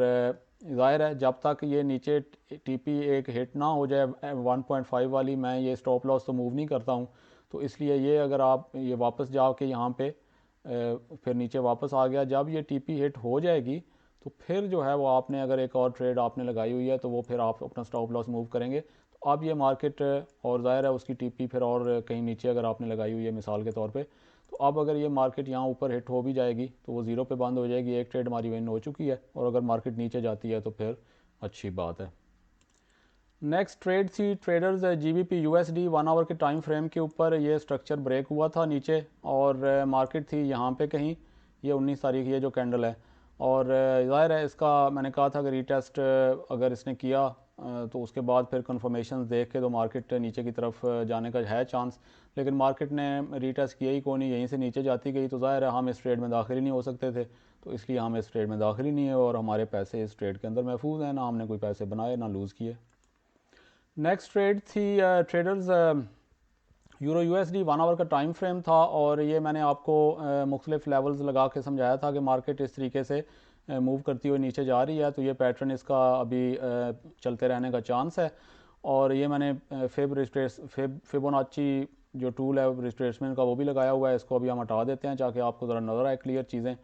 Speaker 1: ज़ाहिर है जब तक ये नीचे टीपी एक हिट ना हो जाए 1.5 वाली, मैं ये स्टॉप लॉस तो मूव नहीं करता हूँ। तो इसलिए ये अगर आप ये वापस जाके यहाँ पे फिर नीचे वापस आ गया, जब ये टीपी हिट हो जाएगी तो फिर जो है वो आपने अगर एक और ट्रेड आपने लगाई हुई है तो वो फिर आप अपना स्टॉप लॉस मूव करेंगे। तो अब ये मार्केट और ज़ाहिर है उसकी टीपी फिर और कहीं नीचे अगर आपने लगाई हुई है मिसाल के तौर पे, तो अब अगर ये मार्केट यहाँ ऊपर हिट हो भी जाएगी तो वो ज़ीरो पे बंद हो जाएगी, एक ट्रेड हमारी विन हो चुकी है। और अगर मार्केट नीचे जाती है तो फिर अच्छी बात है। नेक्स्ट ट्रेड थी ट्रेडर्स जीबीपी यूएसडी 1 आवर के टाइम फ्रेम के ऊपर। ये स्ट्रक्चर ब्रेक हुआ था नीचे और मार्केट थी यहाँ पे कहीं, ये 19 तारीख ये जो कैंडल है। और ज़ाहिर है इसका मैंने कहा था कि रीटेस्ट अगर इसने किया तो उसके बाद फिर कन्फर्मेशन देख के तो मार्केट नीचे की तरफ जाने का है चांस, लेकिन मार्केट ने रीटेस्ट किया ही कौन नहीं, यहीं से नीचे जाती गई। तो ज़ाहिर है हम इस ट्रेड में दाखिल ही नहीं हो सकते थे, तो इसलिए हम इस ट्रेड में दाखिल ही नहीं है और हमारे पैसे इस ट्रेड के अंदर महफूज हैं, ना हमने कोई पैसे बनाए ना लूज़ किए। नेक्स्ट ट्रेड थी ट्रेडर्स यूरो यूएसडी 1 आवर का टाइम फ्रेम था। और ये मैंने आपको मुख्तलिफ लेवल्स लगा के समझाया था कि मार्केट इस तरीके से मूव करती हुई नीचे जा रही है, तो ये पैटर्न इसका अभी चलते रहने का चांस है। और ये मैंने फिबोनाची जो टूल है रिट्रेसमेंट का वो भी लगाया हुआ है, इसको अभी हम हटा देते हैं ताकि आपको ज़रा नज़र आए क्लियर चीज़ें।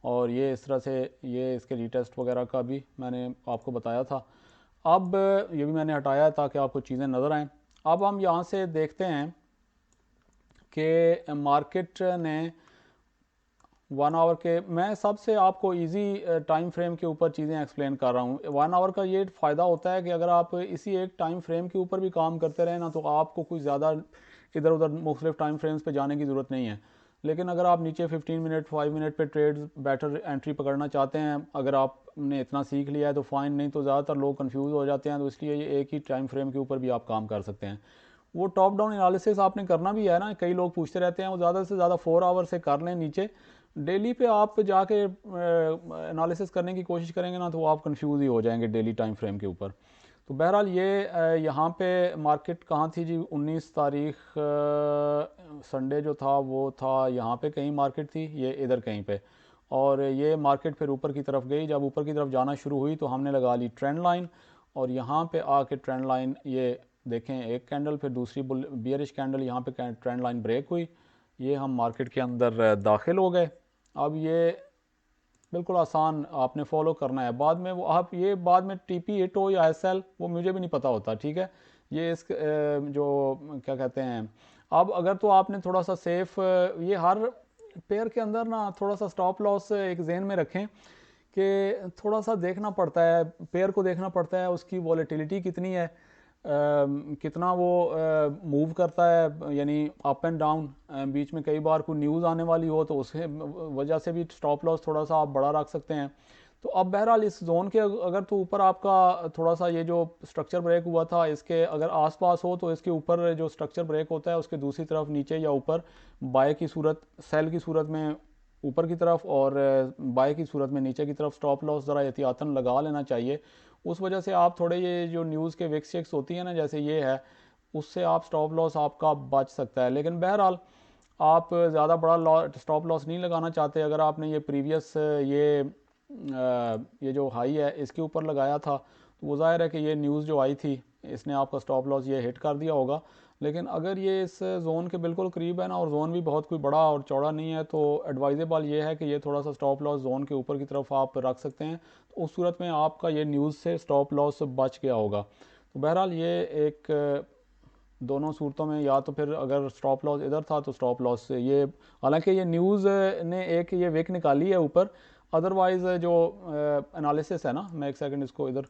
Speaker 1: और ये इस तरह से ये इसके रीटेस्ट वगैरह का भी मैंने आपको बताया था। अब ये भी मैंने हटाया ताकि आपको चीज़ें नज़र आएँ। अब हम यहाँ से देखते हैं कि मार्केट ने 1 आवर के, मैं सबसे आपको इजी टाइम फ्रेम के ऊपर चीज़ें एक्सप्लेन कर रहा हूँ। 1 आवर का ये फ़ायदा होता है कि अगर आप इसी एक टाइम फ्रेम के ऊपर भी काम करते रहें ना तो आपको कुछ ज़्यादा इधर उधर मुख्तलिफ टाइम फ्रेम्स पे जाने की ज़रूरत नहीं है। लेकिन अगर आप नीचे 15 मिनट 5 मिनट पे ट्रेड बैटर एंट्री पकड़ना चाहते हैं, अगर आपने इतना सीख लिया है तो फ़ाइन, नहीं तो ज़्यादातर लोग कंफ्यूज हो जाते हैं। तो इसलिए ये एक ही टाइम फ्रेम के ऊपर भी आप काम कर सकते हैं। वो टॉप डाउन एनालिसिस आपने करना भी है ना, कई लोग पूछते रहते हैं, वो ज़्यादा से ज़्यादा 4 आवर से कर लें नीचे। डेली पे आप जाके एनालिसिस करने की कोशिश करेंगे ना तो आप कंफ्यूज ही हो जाएंगे डेली टाइम फ्रेम के ऊपर। तो बहरहाल ये यहाँ पे मार्केट कहाँ थी जी, 19 तारीख संडे जो था वो था यहाँ पे कहीं मार्केट थी, ये इधर कहीं पे। और ये मार्केट फिर ऊपर की तरफ गई, जब ऊपर की तरफ जाना शुरू हुई तो हमने लगा ली ट्रेंड लाइन। और यहाँ पे आके ट्रेंड लाइन ये देखें एक कैंडल, फिर दूसरी बियरिश कैंडल, यहाँ पे ट्रेंड लाइन ब्रेक हुई, ये हम मार्केट के अंदर दाखिल हो गए। अब ये बिल्कुल आसान आपने फॉलो करना है। बाद में वो आप ये बाद में टीपी हिट हो या एसएल वो मुझे भी नहीं पता होता, ठीक है। ये इस जो क्या कहते हैं, अब अगर तो आपने थोड़ा सा सेफ ये हर पेयर के अंदर ना थोड़ा सा स्टॉप लॉस एक जहन में रखें कि थोड़ा सा देखना पड़ता है, पेयर को देखना पड़ता है उसकी वॉलेटिलिटी कितनी है, कितना वो मूव करता है, यानी अप एंड डाउन। बीच में कई बार कोई न्यूज़ आने वाली हो तो उसके वजह से भी स्टॉप लॉस थोड़ा सा आप बड़ा रख सकते हैं। तो अब बहरहाल इस जोन के अगर तो ऊपर आपका थोड़ा सा ये जो स्ट्रक्चर ब्रेक हुआ था इसके अगर आसपास हो तो इसके ऊपर जो स्ट्रक्चर ब्रेक होता है उसके दूसरी तरफ नीचे या ऊपर बाय की सूरत, सेल की सूरत में ऊपर की तरफ और बाय की सूरत में नीचे की तरफ स्टॉप लॉस ज़रा एहतियातन लगा लेना चाहिए। उस वजह से आप थोड़े ये जो न्यूज़ के विक्स शेक्स होती है ना जैसे ये है, उससे आप स्टॉप लॉस आपका बच सकता है। लेकिन बहरहाल आप ज़्यादा बड़ा स्टॉप लॉस नहीं लगाना चाहते, अगर आपने ये प्रीवियस ये जो हाई है इसके ऊपर लगाया था तो वो ज़ाहिर है कि ये न्यूज़ जो आई थी इसने आपका स्टॉप लॉस ये हिट कर दिया होगा। लेकिन अगर ये इस जोन के बिल्कुल करीब है ना और जोन भी बहुत कोई बड़ा और चौड़ा नहीं है तो एडवाइजेबल ये है कि ये थोड़ा सा स्टॉप लॉस जोन के ऊपर की तरफ आप रख सकते हैं। तो उस सूरत में आपका ये न्यूज़ से स्टॉप लॉस बच गया होगा। तो बहरहाल ये एक दोनों सूरतों में, या तो फिर अगर स्टॉप लॉस इधर था तो स्टॉप लॉस से ये, हालांकि ये न्यूज़ ने एक ये विक निकाली है ऊपर, अदरवाइज़ जो एनालिसिस है ना, मैं एक सेकंड इसको इधर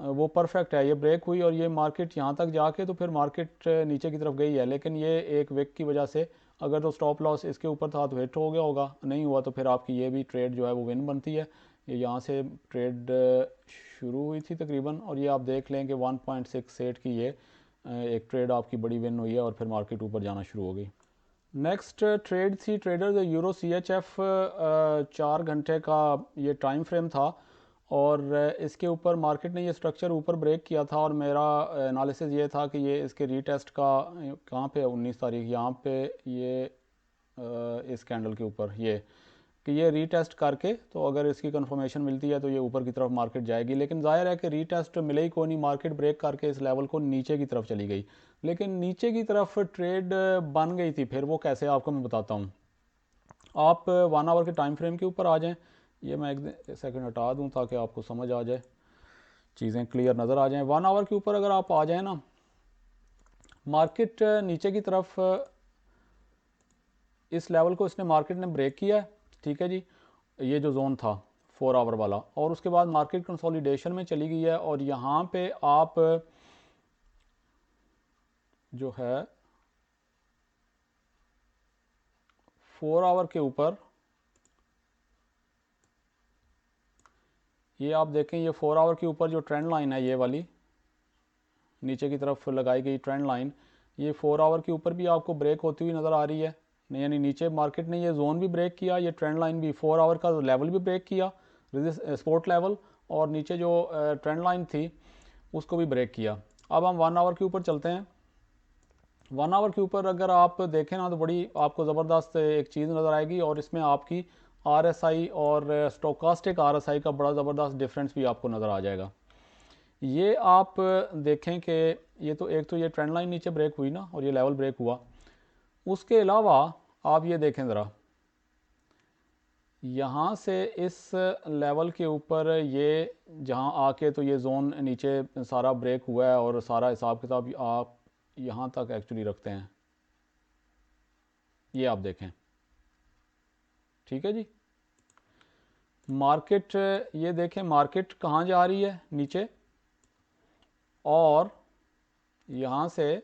Speaker 1: वो परफेक्ट है। ये ब्रेक हुई और ये मार्केट यहाँ तक जाके तो फिर मार्केट नीचे की तरफ गई है, लेकिन ये एक विक की वजह से अगर तो स्टॉप लॉस इसके ऊपर था तो हिट हो गया होगा, नहीं हुआ तो फिर आपकी ये भी ट्रेड जो है वो विन बनती है। ये यहाँ से ट्रेड शुरू हुई थी तकरीबन और ये आप देख लें कि 1.68 की ये एक ट्रेड आपकी बड़ी विन हुई है और फिर मार्केट ऊपर जाना शुरू हो गई। नेक्स्ट ट्रेड थी trader euro C H F 4 घंटे का ये टाइम फ्रेम था। और इसके ऊपर मार्केट ने ये स्ट्रक्चर ऊपर ब्रेक किया था और मेरा एनालिसिस ये था कि ये इसके रीटेस्ट का कहाँ पे है 19 तारीख यहाँ पे ये इस कैंडल के ऊपर ये कि ये रीटेस्ट करके तो अगर इसकी कंफर्मेशन मिलती है तो ये ऊपर की तरफ मार्केट जाएगी, लेकिन जाहिर है कि रीटेस्ट मिले ही कोई नहीं, मार्केट ब्रेक करके इस लेवल को नीचे की तरफ चली गई। लेकिन नीचे की तरफ ट्रेड बन गई थी, फिर वो कैसे आपको मैं बताता हूँ। आप 1 आवर के टाइम फ्रेम के ऊपर आ जाएं, ये मैं एक सेकंड हटा दूं ताकि आपको समझ आ जाए, चीज़ें क्लियर नज़र आ जाएं। 1 आवर के ऊपर अगर आप आ जाएं ना, मार्केट नीचे की तरफ इस लेवल को इसने मार्केट ने ब्रेक किया है, ठीक है जी, ये जो जोन था 4 आवर वाला, और उसके बाद मार्केट कंसोलिडेशन में चली गई है और यहाँ पे आप जो है 4 आवर के ऊपर ये आप देखें, ये 4 आवर के ऊपर जो ट्रेंड लाइन है ये वाली नीचे की तरफ लगाई गई ट्रेंड लाइन, ये 4 आवर के ऊपर भी आपको ब्रेक होती हुई नज़र आ रही है। यानी नीचे मार्केट ने ये जोन भी ब्रेक किया, ये ट्रेंड लाइन भी 4 आवर का लेवल भी ब्रेक किया, सपोर्ट लेवल, और नीचे जो ट्रेंड लाइन थी उसको भी ब्रेक किया। अब हम 1 आवर के ऊपर चलते हैं। 1 आवर के ऊपर अगर आप देखें ना तो बड़ी आपको ज़बरदस्त एक चीज़ नज़र आएगी, और इसमें आपकी RSI और स्टोकास्टिक RSI का बड़ा ज़बरदस्त डिफरेंस भी आपको नज़र आ जाएगा। ये आप देखें कि ये तो एक तो ये ट्रेंड लाइन नीचे ब्रेक हुई ना और ये लेवल ब्रेक हुआ, उसके अलावा आप ये देखें ज़रा, यहाँ से इस लेवल के ऊपर ये जहाँ आके तो ये जोन नीचे सारा ब्रेक हुआ है और सारा हिसाब किताब आप यहाँ तक एक्चुअली रखते हैं, ये आप देखें, ठीक है जी। मार्केट ये देखें मार्केट कहाँ जा रही है, नीचे, और यहाँ से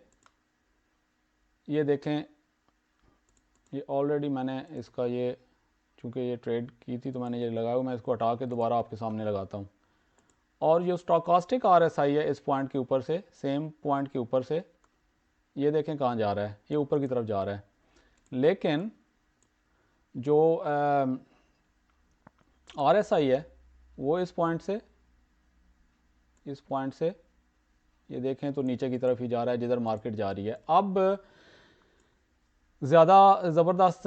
Speaker 1: ये देखें, ये ऑलरेडी मैंने इसका ये चूँकि ये ट्रेड की थी तो मैंने ये लगाया हुआ, मैं इसको हटा के दोबारा आपके सामने लगाता हूँ। और ये स्टोकास्टिक RSI है इस पॉइंट के ऊपर से, सेम पॉइंट के ऊपर से, ये देखें कहाँ जा रहा है, ये ऊपर की तरफ जा रहा है। लेकिन जो RSI है वो इस पॉइंट से ये देखें तो नीचे की तरफ ही जा रहा है जिधर मार्केट जा रही है। अब ज़्यादा ज़बरदस्त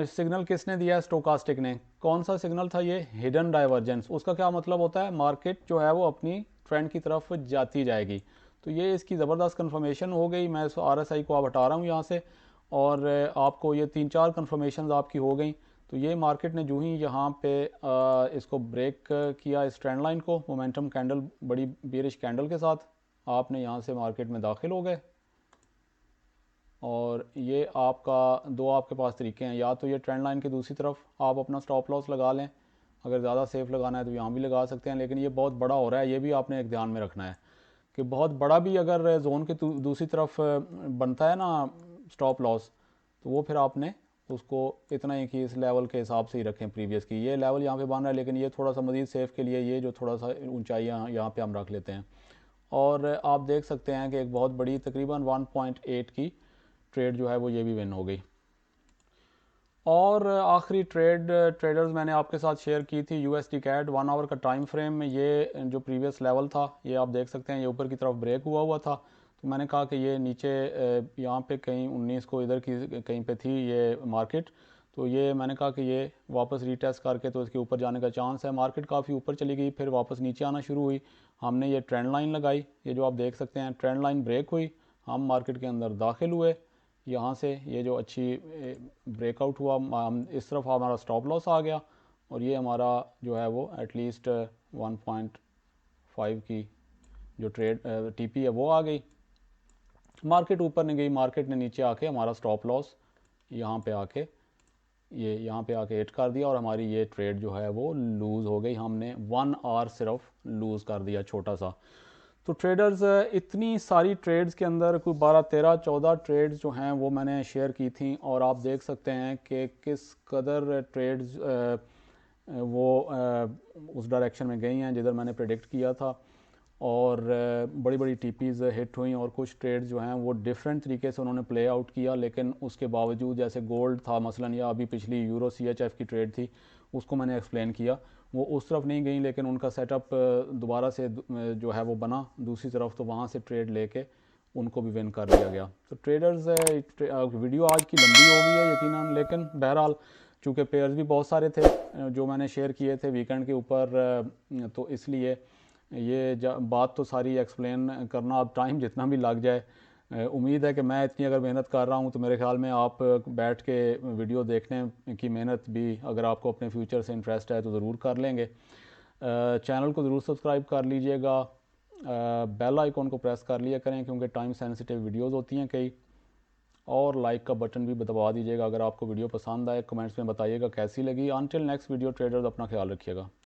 Speaker 1: सिग्नल किसने दिया है, स्टोकास्टिक ने। कौन सा सिग्नल था ये, हिडन डाइवर्जेंस। उसका क्या मतलब होता है, मार्केट जो है वो अपनी ट्रेंड की तरफ जाती जाएगी। तो ये इसकी ज़बरदस्त कन्फर्मेशन हो गई। मैं इस RSI को आप हटा रहा हूँ यहाँ से, और आपको ये 3-4 कन्फर्मेशन आपकी हो गई। तो ये मार्केट ने जो ही यहाँ पे इसको ब्रेक किया, इस ट्रेंड लाइन को, मोमेंटम कैंडल, बड़ी बेरिश कैंडल के साथ, आपने यहाँ से मार्केट में दाखिल हो गए। और ये आपका दो आपके पास तरीके हैं, या तो ये ट्रेंड लाइन के दूसरी तरफ आप अपना स्टॉप लॉस लगा लें, अगर ज़्यादा सेफ लगाना है तो यहाँ भी लगा सकते हैं, लेकिन ये बहुत बड़ा हो रहा है, ये भी आपने एक ध्यान में रखना है कि बहुत बड़ा भी अगर जोन के दूसरी तरफ बनता है ना स्टॉप लॉस, तो वो फिर आपने उसको इतना ही कि इस लेवल के हिसाब से ही रखें प्रीवियस की। ये लेवल यहाँ पे बन रहा है, लेकिन ये थोड़ा सा मज़ीद सेफ़ के लिए ये जो थोड़ा सा ऊंचाई यहाँ पे हम रख लेते हैं। और आप देख सकते हैं कि एक बहुत बड़ी तकरीबन 1.8 की ट्रेड जो है वो ये भी विन हो गई। और आखिरी ट्रेडर्स मैंने आपके साथ शेयर की थी USD CAD 1 आवर का टाइम फ्रेम में। ये जो प्रीवियस लेवल था ये आप देख सकते हैं, ये ऊपर की तरफ ब्रेक हुआ था, तो मैंने कहा कि ये नीचे यहाँ पे कहीं 19 को इधर की कहीं पे थी ये मार्केट, तो ये मैंने कहा कि ये वापस रीटेस्ट करके तो इसके ऊपर जाने का चांस है। मार्केट काफ़ी ऊपर चली गई, फिर वापस नीचे आना शुरू हुई। हमने ये ट्रेंड लाइन लगाई, ये जो आप देख सकते हैं ट्रेंड लाइन ब्रेक हुई, हम मार्केट के अंदर दाखिल हुए। यहाँ से ये जो अच्छी ब्रेकआउट हुआ, हम इस तरफ हमारा स्टॉप लॉस आ गया, और ये हमारा जो है वो एटलीस्ट 1.5 की जो ट्रेड TP है वो आ गई। मार्केट ऊपर नहीं गई, मार्केट ने नीचे आके हमारा स्टॉप लॉस यहाँ पे आके हिट कर दिया, और हमारी ये ट्रेड जो है वो लूज़ हो गई। हमने 1 आवर सिर्फ लूज़ कर दिया, छोटा सा। तो ट्रेडर्स, इतनी सारी ट्रेड्स के अंदर कोई 12-13-14 ट्रेड्स जो हैं वो मैंने शेयर की थी, और आप देख सकते हैं कि किस कदर ट्रेड्स वो उस डायरेक्शन में गई हैं जिधर मैंने प्रेडिक्ट किया था। और बड़ी बड़ी टीपीज़ हिट हुई और कुछ ट्रेड्स जो हैं वो डिफरेंट तरीके से उन्होंने प्ले आउट किया, लेकिन उसके बावजूद जैसे गोल्ड था मसलन, या अभी पिछली यूरो CHF की ट्रेड थी उसको मैंने एक्सप्लेन किया, वो उस तरफ नहीं गई लेकिन उनका सेटअप दोबारा से जो है वो बना दूसरी तरफ, तो वहाँ से ट्रेड लेके उनको भी विन कर लिया गया। तो ट्रेडर्स वीडियो आज की लंबी हो गई है यकीनन, लेकिन बहरहाल चूँकि पेयर्स भी बहुत सारे थे जो मैंने शेयर किए थे वीकेंड के ऊपर, तो इसलिए ये बात तो सारी एक्सप्लेन करना अब टाइम जितना भी लग जाए, उम्मीद है कि मैं इतनी अगर मेहनत कर रहा हूँ तो मेरे ख्याल में आप बैठ के वीडियो देखने की मेहनत भी अगर आपको अपने फ्यूचर से इंटरेस्ट है तो ज़रूर कर लेंगे। चैनल को ज़रूर सब्सक्राइब कर लीजिएगा, बेल आइकॉन को प्रेस कर लिया करें क्योंकि टाइम सेंसिटिव वीडियोस होती हैं कई, और लाइक का बटन भी दबा दीजिएगा अगर आपको वीडियो पसंद आए। कमेंट्स में बताइएगा कैसी लगी। अनटिल नेक्स्ट वीडियो ट्रेडर्स, अपना ख्याल रखिएगा।